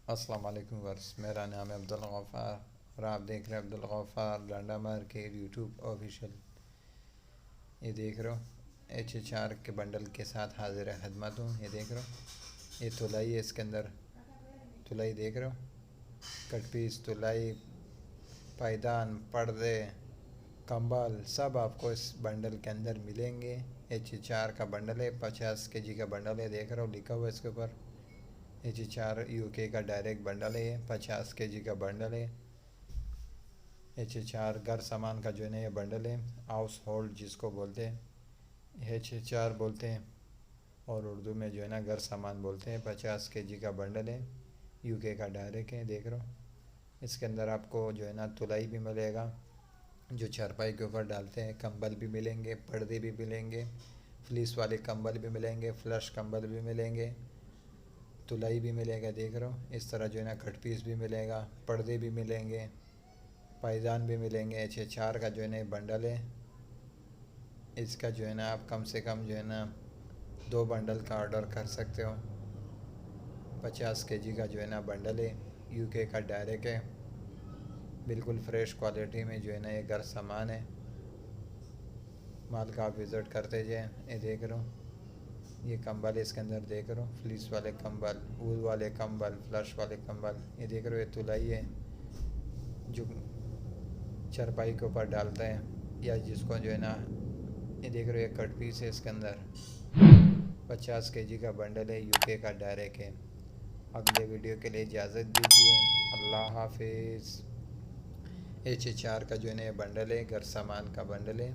अस्सलाम वालेकुम वर्स, मेरा नाम है अब्दुल गफ़ार और आप देख रहे हैं अब्दुल गफ़ार डांडा मार्केट यूट्यूब ऑफिशियल। ये देख रहे हो H4 के बंडल के साथ हाजिर खदमत हूँ। ये देख रहे हो, ये तुलाई है, इसके अंदर तुलाई देख रहे हो, कट पीस, तुलाई, पायदान, पर्दे, कंबल सब आपको इस बंडल के अंदर मिलेंगे। H4 का बंडल है, 50 kg का बंडल है। देख रहे हो, लिखा हुआ है इसके ऊपर H4 UK का डायरेक्ट बंडल है। 50 kg का बंडल है। H4 घर सामान का जो है ना ये बंडल है, हाउस होल्ड जिसको बोलते हैं H4 बोलते हैं, और उर्दू में जो है ना घर सामान बोलते हैं। 50 kg का बंडल है, UK का डायरेक्ट है। देख रहे हो, इसके अंदर आपको जो है ना तुलाई भी मिलेगा, जो चारपाई के ऊपर डालते हैं, कंबल भी मिलेंगे, पर्दे भी मिलेंगे, फ्लीस वाले कंबल भी मिलेंगे, फ्लश कंबल भी मिलेंगे, तुलाई भी मिलेगा। देख रहे हो, इस तरह जो है ना कट पीस भी मिलेगा, पर्दे भी मिलेंगे, पायदान भी मिलेंगे। H4 का जो है ना बंडल है, इसका जो है ना आप कम से कम जो है ना 2 बंडल का ऑर्डर कर सकते हो। 50 kg का जो है ना बंडल है, UK का डायरेक्ट है, बिल्कुल फ्रेश क्वालिटी में जो है ना ये घर सामान है। माल का आप विज़िट करते जाए। ये देख रहे हो, ये कंबल है, इसके अंदर देख रहे हो फ्लीस वाले कंबल, वूल वाले कंबल, फ्लश वाले कंबल। ये देख रहे हो, ये तुलाई है जो चारपाई के ऊपर डालता है, या जिसको जो है ना, ये देख रहे हो, ये कट पीस है, इसके अंदर 50 kg का बंडल है, UK का डायरेक्ट है। अगले वीडियो के लिए इजाज़त दीजिए, अल्लाह हाफिज़। H4 का जो है ना ये बंडल है, घर सामान का बंडल है।